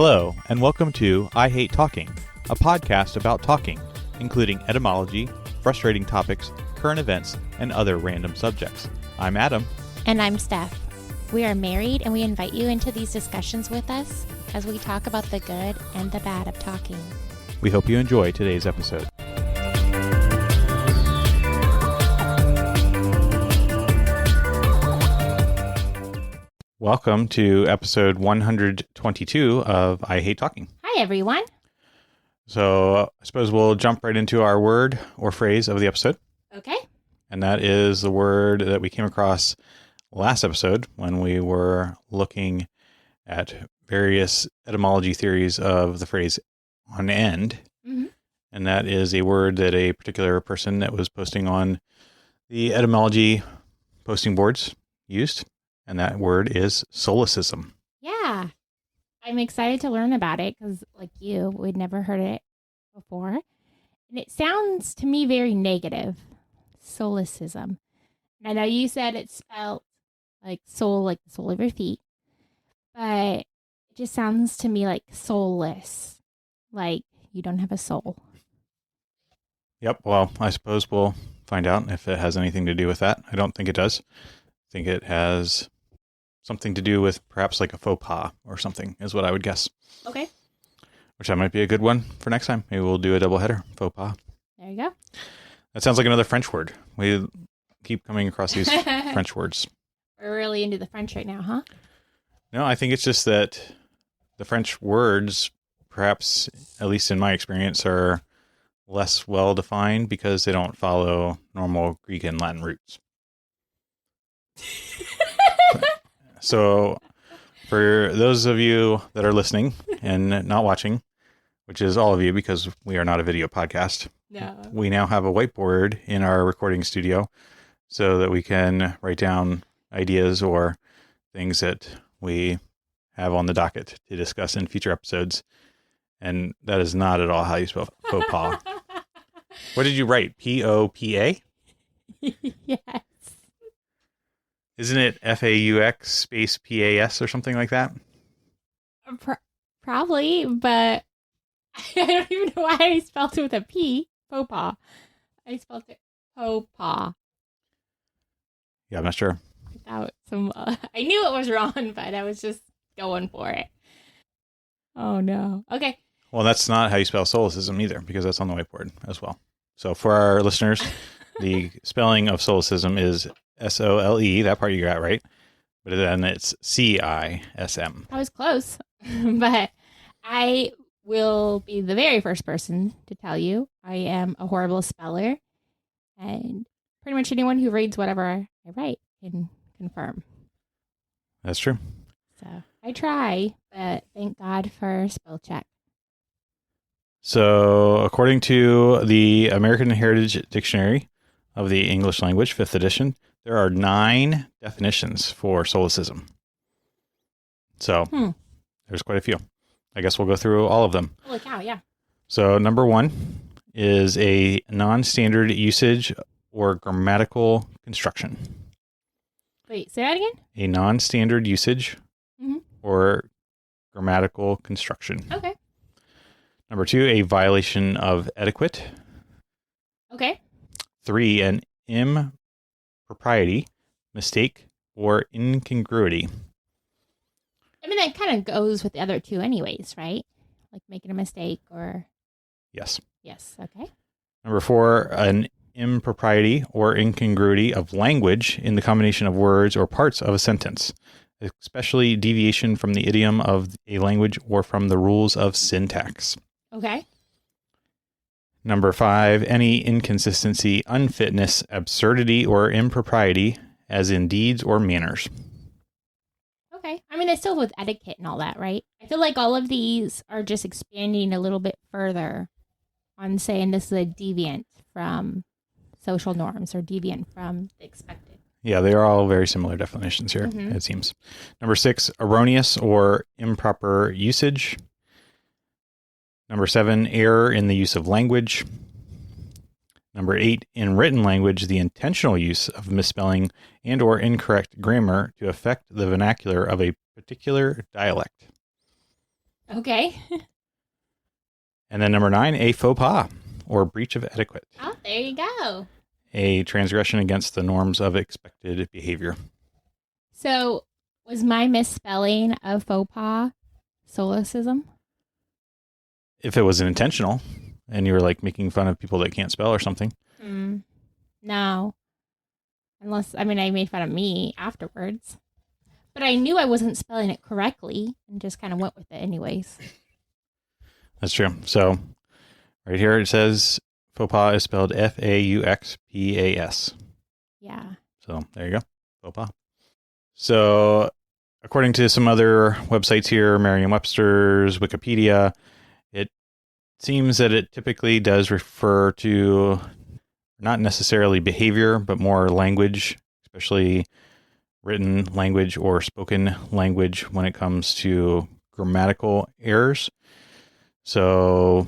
Hello, and welcome to I Hate Talking, a podcast about talking, including etymology, frustrating topics, current events, and other random subjects. I'm Adam. And I'm Steph. We are married, and we invite you into these discussions with us as we talk about the good and the bad of talking. We hope you enjoy today's episode. Welcome to episode 122 of I Hate Talking. Hi, everyone. So I suppose we'll jump right into our word or phrase of the episode. Okay. And that is the word that we came across last episode when we were looking at various etymology theories of the phrase on end. Mm-hmm. And that is a word that a particular person that was posting on the etymology posting boards used. And that word is solecism. Yeah. I'm excited to learn about it because, like you, we'd never heard it before. And it sounds to me very negative. Solecism. And I know you said it's spelled like soul, like the sole of your feet. But it just sounds to me like soulless. Like you don't have a soul. Yep. Well, I suppose we'll find out if it has anything to do with that. I don't think it does. I think it has something to do with perhaps like a faux pas or something is what I would guess. Okay. Which that might be a good one for next time. Maybe we'll do a double header, faux pas. There you go. That sounds like another French word. We keep coming across these French words. We're really into the French right now, huh? No, I think it's just that the French words, perhaps, at least in my experience, are less well defined because they don't follow normal Greek and Latin roots. So for those of you that are listening and not watching, which is all of you because we are not a video podcast, No. we now have a whiteboard in our recording studio so that we can write down ideas or things that we have on the docket to discuss in future episodes. And that is not at all how you spell faux pas. What did you write? P-O-P-A? Yes. Isn't it F-A-U-X space P-A-S or something like that? Probably, but I don't even know why I spelled it with a P. Faux pas. I spelled it faux pas. Yeah, I'm not sure. Without some, I knew it was wrong, but I was just going for it. Oh no. Okay. Well, that's not how you spell solecism either, because that's on the whiteboard as well. So for our listeners, the spelling of solecism is S-O-L-E. That part you got right. But then it's C-I-S-M. I was close, but I will be the very first person to tell you I am a horrible speller, and pretty much anyone who reads whatever I write can confirm. That's true. So I try, but thank God for spell check. So according to the American Heritage Dictionary of the English Language, 5th edition, there are 9 definitions for solecism. So there's quite a few. I guess we'll go through all of them. Holy cow, yeah. So number 1 is a non-standard usage or grammatical construction. Wait, say that again? A non-standard usage or grammatical construction. Okay. Number 2, a violation of etiquette. Okay. 3, an impropriety, mistake, or incongruity. I mean, that kind of goes with the other two anyways, right? Like making a mistake or... Yes. Yes, okay. Number 4, an impropriety or incongruity of language in the combination of words or parts of a sentence, especially deviation from the idiom of a language or from the rules of syntax. Okay. Number 5, any inconsistency, unfitness, absurdity, or impropriety, as in deeds or manners. Okay. I mean, it's still with etiquette and all that, right? I feel like all of these are just expanding a little bit further on saying this is a deviant from social norms or deviant from the expected. Yeah, they are all very similar definitions here, it seems. Number 6, erroneous or improper usage. Number 7, error in the use of language. Number 8, in written language, the intentional use of misspelling and or incorrect grammar to affect the vernacular of a particular dialect. Okay. And then number 9, a faux pas, or breach of etiquette. Oh, there you go. A transgression against the norms of expected behavior. So, was my misspelling of faux pas solecism? If it was intentional and you were like making fun of people that can't spell or something. No. Unless, I made fun of me afterwards. But I knew I wasn't spelling it correctly and just kind of went with it anyways. That's true. So right here it says faux pas is spelled Fauxpas. Yeah. So there you go. Faux pas. So according to some other websites here, Merriam-Webster's, Wikipedia, it seems that it typically does refer to not necessarily behavior, but more language, especially written language or spoken language when it comes to grammatical errors. So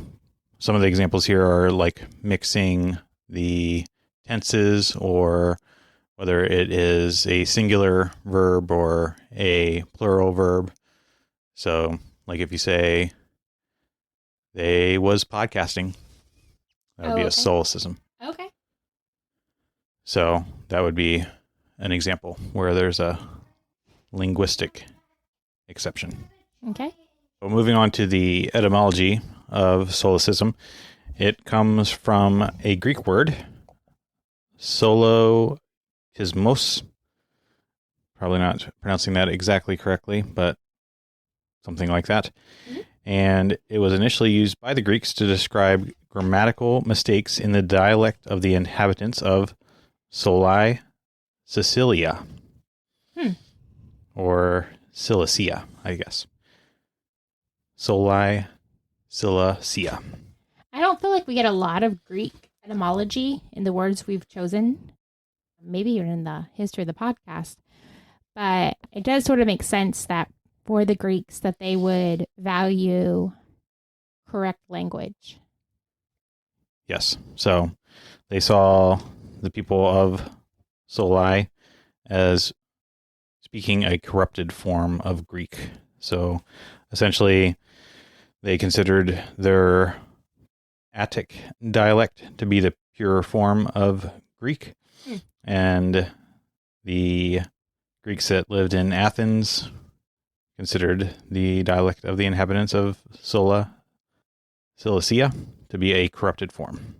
some of the examples here are like mixing the tenses, or whether it is a singular verb or a plural verb. So like if you say they was podcasting, that would be a solecism. Okay. So that would be an example where there's a linguistic exception. Okay. But moving on to the etymology of solecism, it comes from a Greek word, solecismos. Probably not pronouncing that exactly correctly, but something like that. Mm-hmm. And it was initially used by the Greeks to describe grammatical mistakes in the dialect of the inhabitants of Soli, Sicilia, or Cilicia, I guess. Soli, Cilicia. I don't feel like we get a lot of Greek etymology in the words we've chosen, maybe even in the history of the podcast, but it does sort of make sense that for the Greeks that they would value correct language. Yes. So they saw the people of Soli as speaking a corrupted form of Greek. So essentially, they considered their Attic dialect to be the pure form of Greek. And the Greeks that lived in Athens considered the dialect of the inhabitants of Cilicia to be a corrupted form.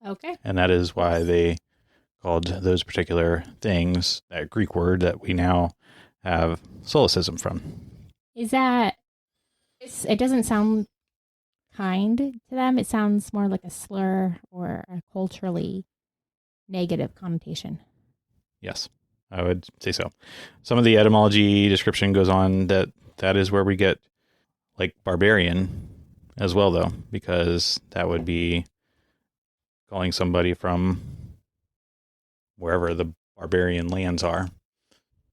Okay. And that is why they called those particular things, that Greek word that we now have solecism from. Is that, it doesn't sound kind to them. It sounds more like a slur or a culturally negative connotation. Yes, I would say so. Some of the etymology description goes on that is where we get like barbarian as well, though, because that would be calling somebody from wherever the barbarian lands are,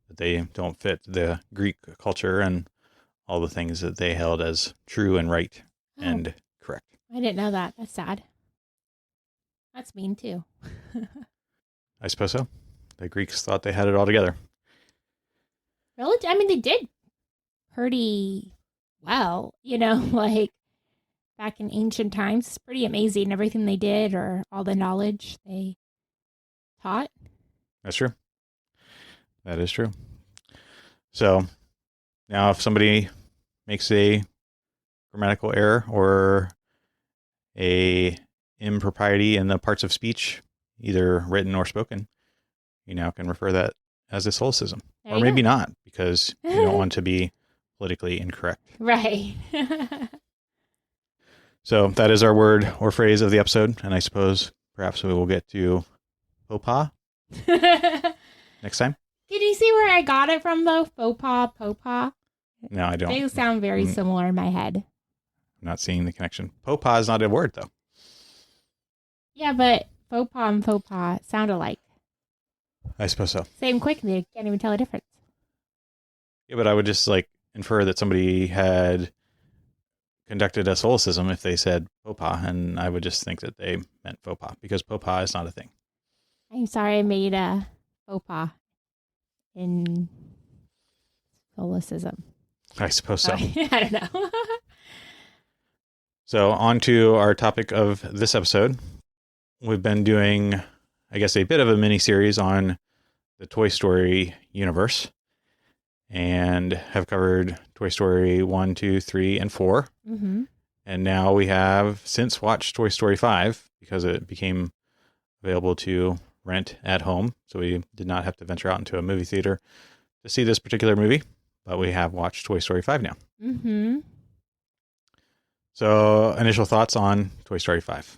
that they don't fit the Greek culture and all the things that they held as true and right and correct. I didn't know that. That's sad. That's mean too. I suppose so. The Greeks thought they had it all together. Really? They did pretty well, like back in ancient times. It's pretty amazing everything they did, or all the knowledge they taught. That's true. That is true. So now if somebody makes a grammatical error or a impropriety in the parts of speech, either written or spoken, you now can refer that as a solecism. Or maybe not, because you don't want to be politically incorrect. Right. So that is our word or phrase of the episode, and I suppose perhaps we will get to faux pas next time. Did you see where I got it from, though? Faux pas? No, I don't. They sound very similar in my head. I'm not seeing the connection. Faux pas is not a word, though. Yeah, but faux pas and faux pas sound alike. I suppose so. Same quickly, can't even tell the difference. Yeah, but I would just infer that somebody had conducted a solecism if they said faux pas, and I would just think that they meant faux pas, because faux pas is not a thing. I'm sorry I made a faux pas in solecism. I suppose so. I don't know. So, on to our topic of this episode. We've been doing, I guess, a bit of a mini series on the Toy Story universe and have covered Toy Story 1, 2, 3, and 4. Mm-hmm. And now we have since watched Toy Story 5 because it became available to rent at home. So we did not have to venture out into a movie theater to see this particular movie, but we have watched Toy Story 5 now. Mm-hmm. So, initial thoughts on Toy Story 5?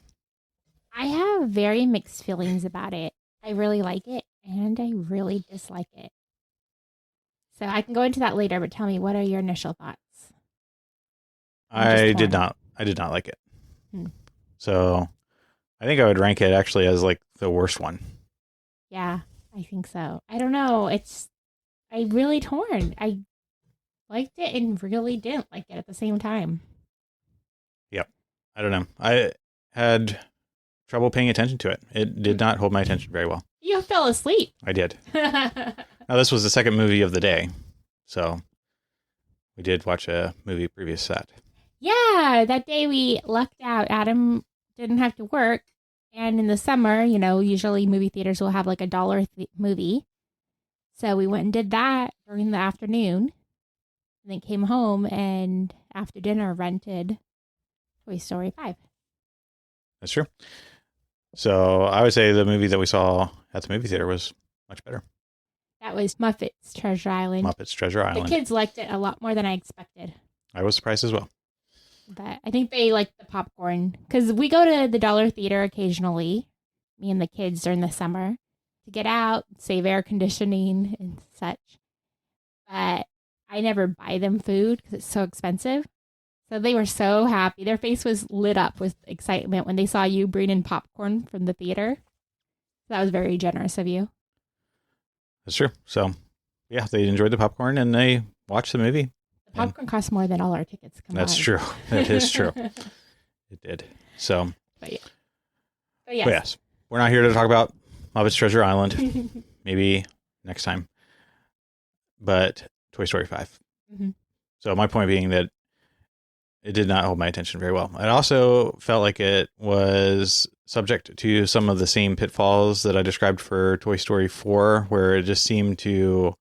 I have very mixed feelings about it. I really like it, and I really dislike it. So I can go into that later, but tell me, what are your initial thoughts? I did not like it. So, I think I would rank it actually as like the worst one. Yeah, I think so. I don't know. I'm really torn. I liked it and really didn't like it at the same time. Yep. I don't know. I had trouble paying attention to it. It did not hold my attention very well. You fell asleep. I did. Now, this was the second movie of the day. So, we did watch a movie previous to that. Yeah, that day we lucked out. Adam didn't have to work. And in the summer, usually movie theaters will have like $1 movie. So we went and did that during the afternoon. And then came home and after dinner rented Toy Story 5. That's true. So I would say the movie that we saw at the movie theater was much better. That was Muppets Treasure Island. Muppets Treasure Island. The kids liked it a lot more than I expected. I was surprised as well. But I think they liked the popcorn. Because we go to the dollar theater occasionally, me and the kids during the summer, to get out, save air conditioning and such. But I never buy them food because it's so expensive. So they were so happy. Their face was lit up with excitement when they saw you bring in popcorn from the theater. That was very generous of you. That's true. So, yeah, they enjoyed the popcorn and they watched the movie. The popcorn cost more than all our tickets combined. That's true. That is true. It did. So, but yes. But yes, we're not here to talk about Muppets Treasure Island. Maybe next time. But Toy Story 5. Mm-hmm. So my point being that it did not hold my attention very well. It also felt like it was subject to some of the same pitfalls that I described for Toy Story 4, where it just seemed to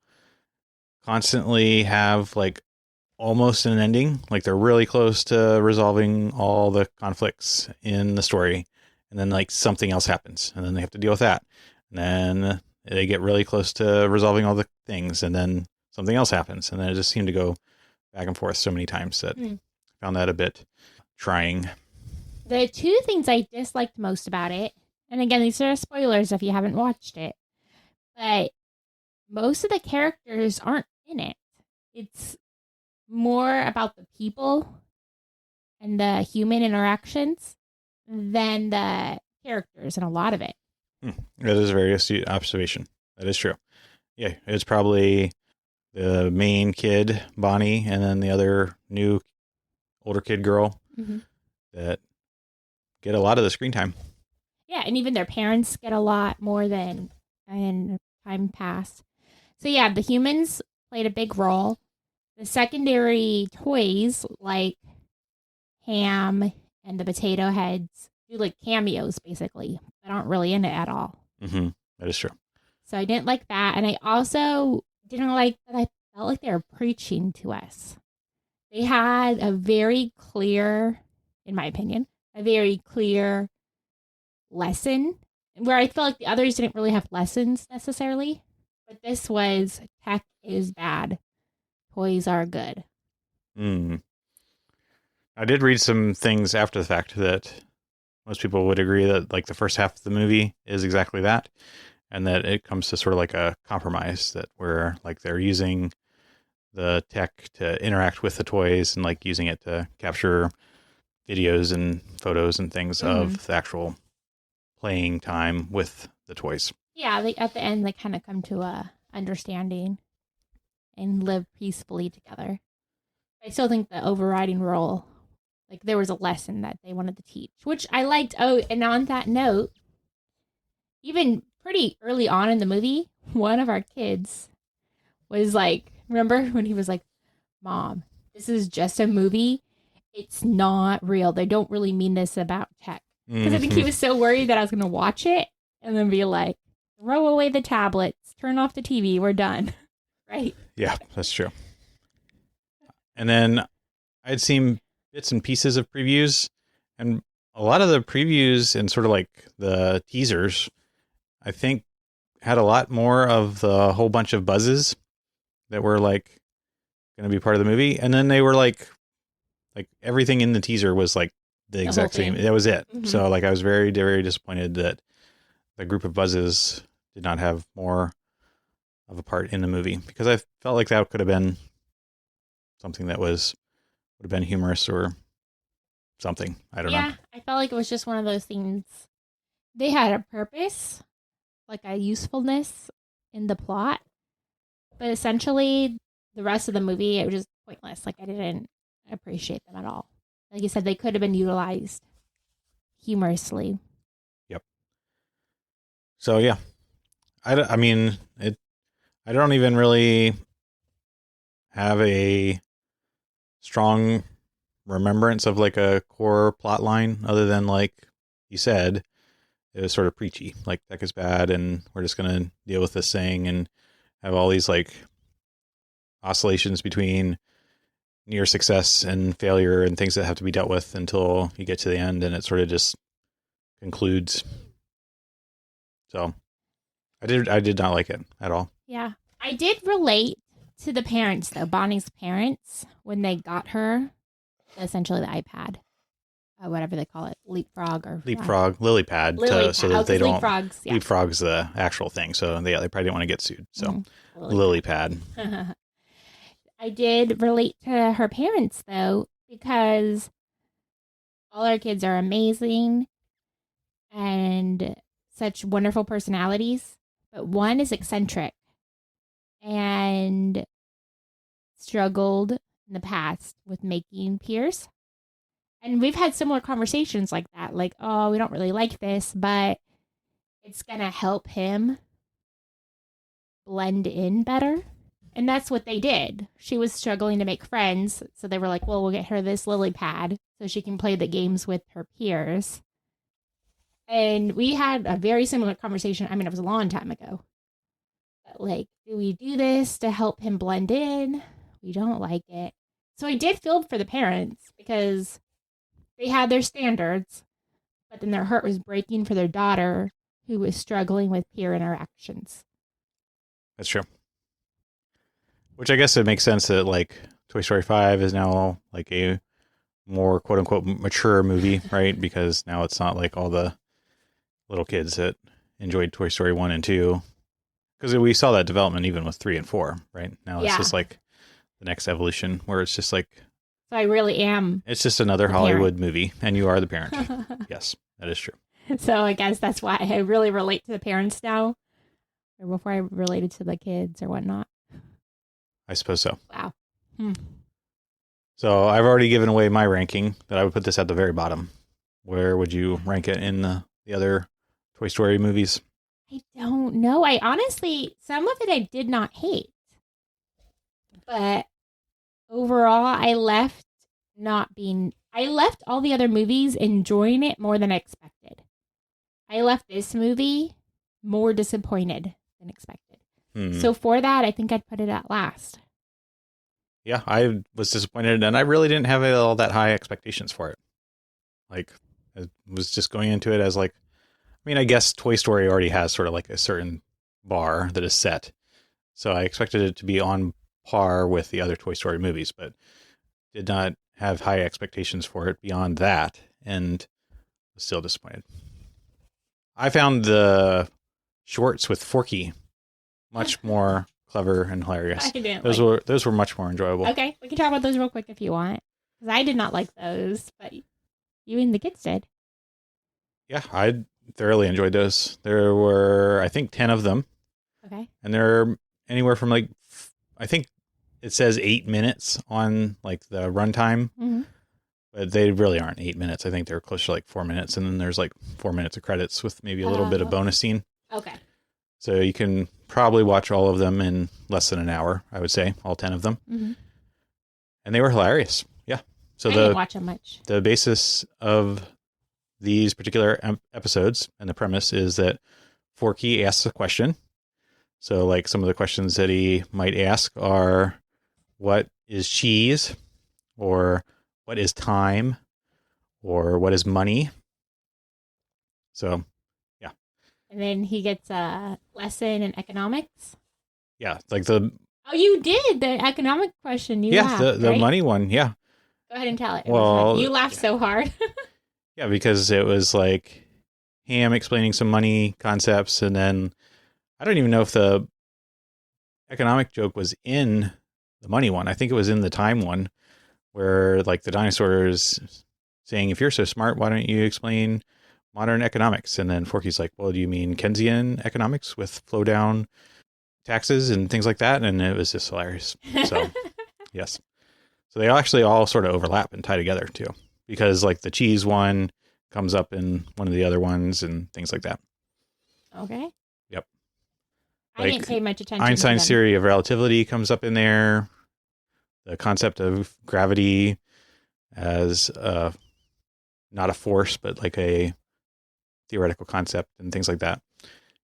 constantly have like almost an ending. Like they're really close to resolving all the conflicts in the story. And then like something else happens and then they have to deal with that. And then they get really close to resolving all the things and then something else happens. And then it just seemed to go back and forth so many times that I found that a bit trying. The two things I disliked most about it, and again, these are spoilers if you haven't watched it, but most of the characters aren't in it. It's more about the people and the human interactions than the characters in a lot of it. That is a very astute observation. That is true. Yeah, it's probably the main kid, Bonnie, and then the other new older kid girl that get a lot of the screen time. Yeah, and even their parents get a lot more than in time past. So yeah, the humans played a big role. The secondary toys like Ham and the potato heads do like cameos basically, but aren't really in it at all. Mm-hmm. That is true. So I didn't like that. And I also didn't like that I felt like they were preaching to us. They had a very clear, in my opinion, a very clear lesson where I feel like the others didn't really have lessons necessarily. But this was tech is bad. Toys are good. I did read some things after the fact that most people would agree that like the first half of the movie is exactly that. And that it comes to sort of like a compromise that where like they're using the tech to interact with the toys and like using it to capture videos and photos and things of the actual playing time with the toys. Yeah, at the end they kind of come to a understanding and live peacefully together. I still think the overriding role, like there was a lesson that they wanted to teach, which I liked. Oh, and on that note, even pretty early on in the movie, one of our kids was like, remember when he was like, Mom, this is just a movie. It's not real. They don't really mean this about tech. Because I think he was so worried that I was going to watch it and then be like, throw away the tablets, turn off the TV, we're done. Right? Yeah, that's true. And then I'd seen bits and pieces of previews, and a lot of the previews and sort of like the teasers, I think, had a lot more of the whole bunch of buzzes that were like going to be part of the movie. And then they were like everything in the teaser was like the exact same. That was it. Mm-hmm. So like I was very, very disappointed that the group of buzzes did not have more of a part in the movie, because I felt like that could have been something that would have been humorous or something. I don't know. Yeah, I felt like it was just one of those things. They had a purpose, like a usefulness in the plot, but essentially the rest of the movie, it was just pointless. Like I didn't appreciate them at all. Like you said, they could have been utilized humorously. Yep. So yeah, I don't even really have a strong remembrance of like a core plot line, other than like you said, it was sort of preachy, like tech is bad and we're just going to deal with this thing and have all these like oscillations between near success and failure and things that have to be dealt with until you get to the end, and it sort of just concludes. So I did not like it at all. Yeah. I did relate to the parents, though, Bonnie's parents, when they got her essentially the iPad, whatever they call it, leapfrog or lily pad, so that they don't leapfrog's the actual thing. So they probably didn't want to get sued. So lily pad. I did relate to her parents, though, because all our kids are amazing and such wonderful personalities, but one is eccentric and struggled in the past with making peers. And we've had similar conversations like that, like, oh, we don't really like this, but it's going to help him blend in better. And that's what they did. She was struggling to make friends, so they were like, well, we'll get her this lily pad so she can play the games with her peers. And we had a very similar conversation. I mean, it was a long time ago. But like, do we do this to help him blend in? We don't like it. So I did feel for the parents, because they had their standards, but then their heart was breaking for their daughter who was struggling with peer interactions. That's true. Which I guess it makes sense that like Toy Story 5 is now like a more quote unquote mature movie, right? Because now it's not like all the little kids that enjoyed Toy Story 1 and 2. Because we saw that development even with 3 and 4, right? Now it's just like the next evolution where it's just like... So I really am... It's just another Hollywood movie, and you are the parent. Yes, that is true. So I guess that's why I really relate to the parents now, or before I related to the kids or whatnot. I suppose so. Wow. So I've already given away my ranking, that I would put this at the very bottom. Where would you rank it in the other Toy Story movies? I don't know. I honestly, some of it I did not hate. But overall, I left all the other movies enjoying it more than I expected. I left this movie more disappointed than expected. So for that, I think I'd put it at last. Yeah, I was disappointed, and I really didn't have all that high expectations for it. Like, I was just going into it as like, I mean, I guess Toy Story already has sort of like a certain bar that is set. So I expected it to be on par with the other Toy Story movies, but did not have high expectations for it beyond that, and was still disappointed. I found the shorts with Forky much more clever and hilarious. Those were much more enjoyable. Okay, we can talk about those real quick if you want, because I did not like those, but you and the kids did. Yeah, I thoroughly enjoyed those. There were, I think, 10 of them. Okay. And they're anywhere from like, I think it says 8 minutes on like the runtime, but they really aren't 8 minutes. I think they're close to like 4 minutes, and then there's like 4 minutes of credits with maybe a little bit of bonus scene. Okay. So you can probably watch all of them in less than an hour, I would say, all 10 of them. and they were hilarious. Yeah. So I didn't watch them much. the basis of these particular episodes and the premise is that Forky asks a question. So like some of the questions that he might ask are, what is cheese? Or what is time? Or what is money? So, yeah. And then he gets a lesson in economics. Yeah, like the... Oh, you did the economic question. You yeah, laughed, the right? money one, yeah. Go ahead and tell it. Well, You laughed so hard. yeah, because it was like him explaining some money concepts, and then I don't even know if the economic joke was in the money one. I think it was in the time one, where like the dinosaurs saying, if you're so smart, why don't you explain modern economics? And then Forky's like, well, do you mean Keynesian economics with flow down taxes and things like that? And it was just hilarious. So, yes. So they actually all sort of overlap and tie together too, because like the cheese one comes up in one of the other ones and things like that. Okay. Yep. I Like didn't pay much attention Einstein's to them. theory of relativity comes up in there. The concept of gravity as not a force, but like a theoretical concept and things like that.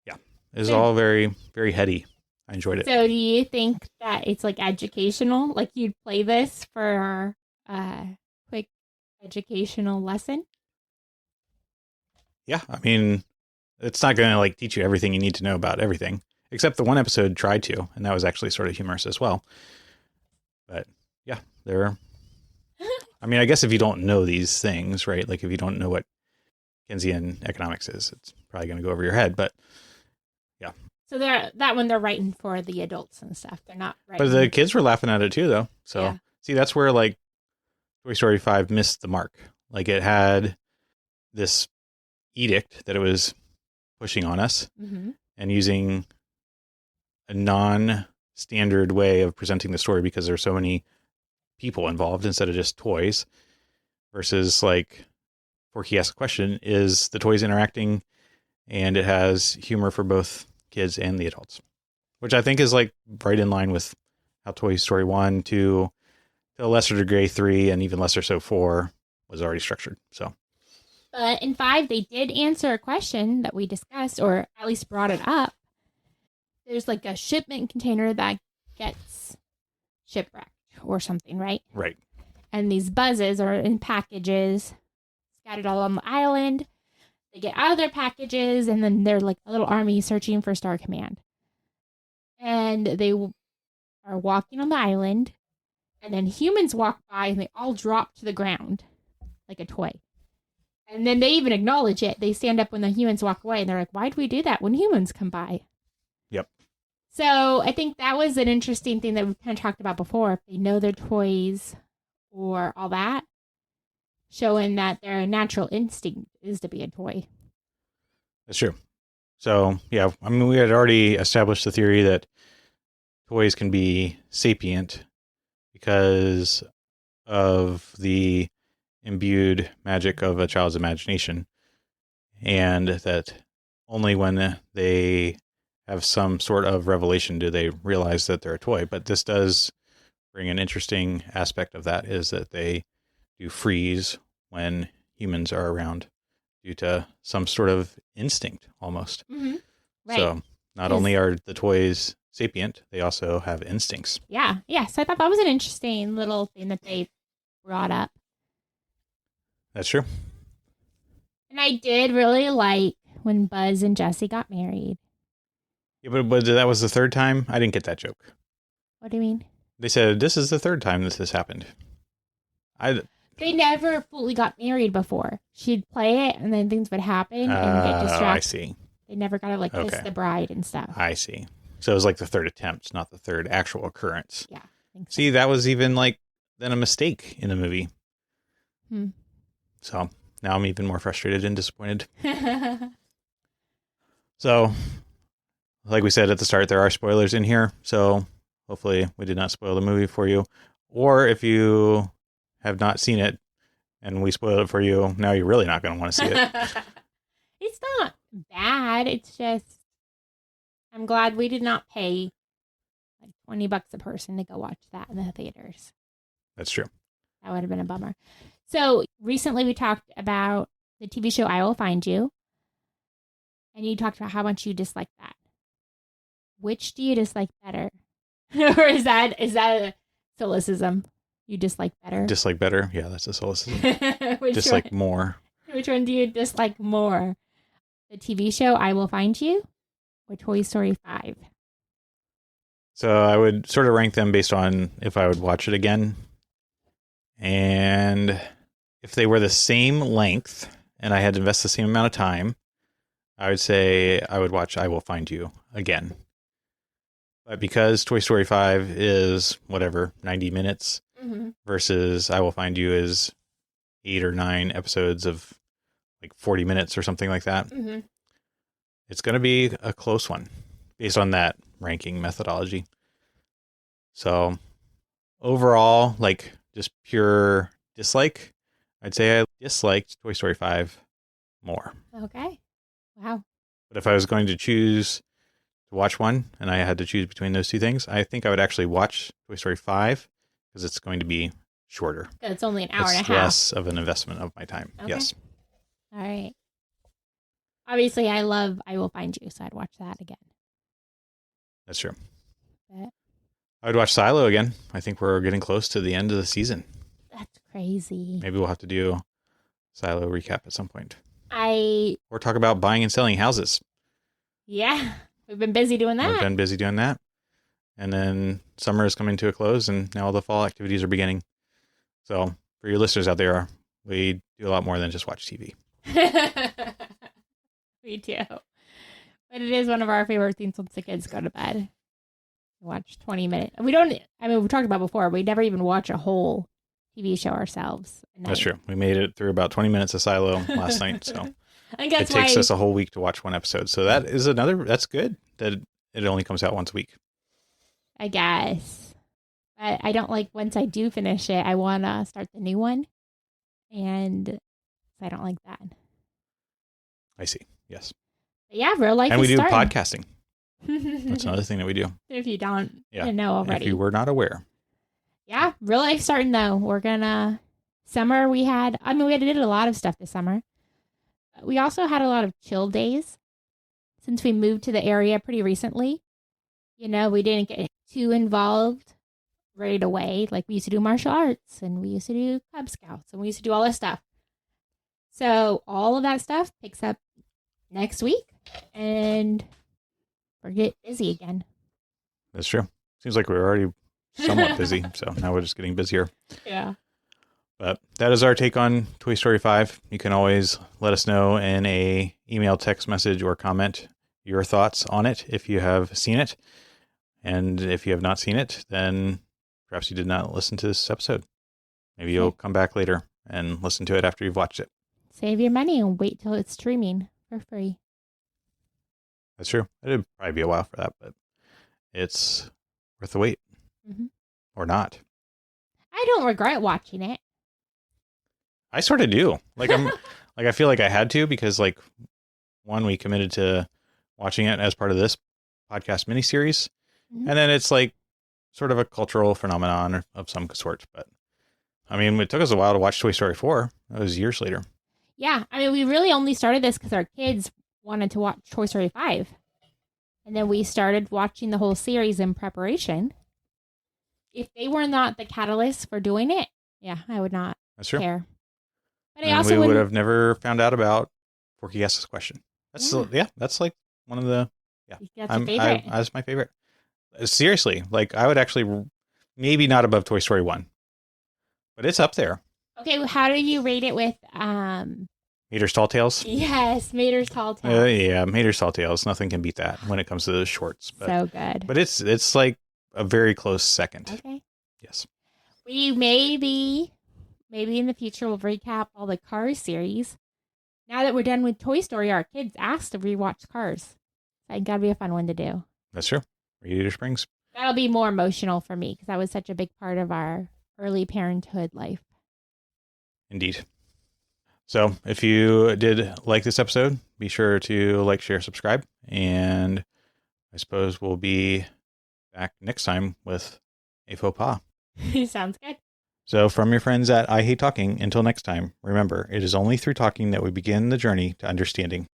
Yeah. It was all very, very heady. I enjoyed it. So do you think that it's like educational? Like you'd play this for a quick educational lesson? Yeah. I mean, it's not going to like teach you everything you need to know about everything, except the one episode tried to, and that was actually sort of humorous as well. But yeah, there. I mean, I guess if you don't know these things, right? Like if you don't know what Keynesian economics is, it's probably going to go over your head. But yeah. So they're writing for the adults and stuff. They're not writing. But the kids were laughing at it too, though. So yeah. See, that's where like Toy Story 5 missed the mark. Like it had this edict that it was pushing on us, and using a non-standard way of presenting the story because there's so many people involved instead of just toys, versus like Forky asks a question, is the toys interacting, and it has humor for both kids and the adults, which I think is like right in line with how Toy Story 1, 2, to a lesser degree 3, and even lesser so 4 was already structured. So, but in 5, they did answer a question that we discussed, or at least brought it up. There's like a shipment container that gets shipwrecked or something, right? Right. And these buzzes are in packages scattered all on the island. They get out of their packages, and then they're like a little army searching for Star Command. And they are walking on the island, and then humans walk by, and they all drop to the ground like a toy. And then they even acknowledge it. They stand up when the humans walk away, and they're like, why do we do that when humans come by? Yep. So I think that was an interesting thing that we kind of talked about before. If they know their toys or all that, showing that their natural instinct is to be a toy. That's true. So, yeah, I mean, we had already established the theory that toys can be sapient because of the imbued magic of a child's imagination, and that only when they have some sort of revelation do they realize that they're a toy. But this does bring an interesting aspect of that, is that they do freeze when humans are around due to some sort of instinct almost. Mm-hmm. Right. So not only are the toys sapient, they also have instincts. Yeah. Yeah. So I thought that was an interesting little thing that they brought up. That's true. And I did really like when Buzz and Jessie got married. Yeah, but that was the third time? I didn't get that joke. What do you mean? They said, this is the third time that this happened. They never fully got married before. She'd play it, and then things would happen and get distracted. I see. They never got to like kiss the bride and stuff. I see. So it was like the third attempt, not the third actual occurrence. Yeah. I think so. See, that was even like then a mistake in the movie. Hmm. So now I'm even more frustrated and disappointed. So, like we said at the start, there are spoilers in here. So hopefully we did not spoil the movie for you. Or if you have not seen it and we spoiled it for you, now you're really not going to want to see it. It's not bad. It's just, I'm glad we did not pay like $20 a person to go watch that in the theaters. That's true. That would have been a bummer. So recently we talked about the TV show I Will Find You. And you talked about how much you dislike that. Which do you dislike better? Or is that a solecism? You dislike better? Dislike better? Yeah, that's a solecism. Which Dislike one? more. Which one do you dislike more? The TV show I Will Find You or Toy Story 5? So I would sort of rank them based on if I would watch it again. And if they were the same length and I had to invest the same amount of time, I would say I would watch I Will Find You again. But because Toy Story 5 is, 90 minutes versus I Will Find You is 8 or 9 episodes of 40 minutes or something like that, it's going to be a close one based on that ranking methodology. So overall, just pure dislike, I'd say I disliked Toy Story 5 more. Okay. Wow. But if I was going to choose to watch one and I had to choose between those two things, I think I would actually watch Toy Story 5 because it's going to be shorter. It's only an hour and a half. Less of an investment of my time. Okay. Yes. All right. Obviously, I love I Will Find You, so I'd watch that again. That's true. But I would watch Silo again. I think we're getting close to the end of the season. that's crazy. Maybe we'll have to do Silo recap at some point. Or talk about buying and selling houses. Yeah, we've been busy doing that. We've been busy doing that. And then summer is coming to a close and now all the fall activities are beginning. So for your listeners out there, we do a lot more than just watch TV. Me too. But it is one of our favorite things once the kids go to bed. Watch 20 minutes. We talked about before, we never even watch a whole TV show ourselves. That's true. We made it through about 20 minutes of Silo last night. So I think that's it takes us a whole week to watch one episode. So that's good that it only comes out once a week. I guess. But I don't once I do finish it, I want to start the new one. And I don't like that. I see. Yes. But yeah, real life and is we do starting. Podcasting. That's another thing that we do. If you don't know already. If you were not aware. Yeah, real life starting though. We're gonna summer we did a lot of stuff this summer. We also had a lot of chill days since we moved to the area pretty recently. We didn't get too involved right away. We used to do martial arts and we used to do Cub Scouts and we used to do all this stuff. So all of that stuff picks up next week and we're getting busy again. That's true. Seems like we're already somewhat busy. So now we're just getting busier. Yeah. But that is our take on Toy Story 5. You can always let us know in a email, text message, or comment your thoughts on it if you have seen it. And if you have not seen it, then perhaps you did not listen to this episode. Maybe you'll come back later and listen to it after you've watched it. Save your money and wait till it's streaming for free. That's true. It'd probably be a while for that, but it's worth the wait. Mm-hmm. Or not. I don't regret watching it. I sort of do. I feel like I had to because one, we committed to watching it as part of this podcast miniseries. Mm-hmm. And then it's sort of a cultural phenomenon of some sort. But it took us a while to watch Toy Story 4. That was years later. Yeah. We really only started this because our kids wanted to watch Toy Story 5. And then we started watching the whole series in preparation. If they were not the catalyst for doing it, I would not That's true. care. But we would have never found out about Forky Guess's question. That's that's one of the That's your favorite. That's my favorite. Seriously, I would actually maybe not above Toy Story 1, but it's up there. Okay, well, how do you rate it with Mater's Tall Tales? Yes, Mater's Tall Tales. Yeah, Mater's Tall Tales. Nothing can beat that when it comes to the shorts. But, so good. But it's a very close second. Okay. Yes. We maybe in the future we'll recap all the Cars series. Now that we're done with Toy Story, our kids asked to rewatch Cars. I think that'd be a fun one to do. That's true. Radiator Springs. That'll be more emotional for me because that was such a big part of our early parenthood life. Indeed. So if you did like this episode, be sure to like, share, subscribe. And I suppose we'll be back next time with a faux pas. Sounds good. So, from your friends at I Hate Talking, until next time, remember, it is only through talking that we begin the journey to understanding.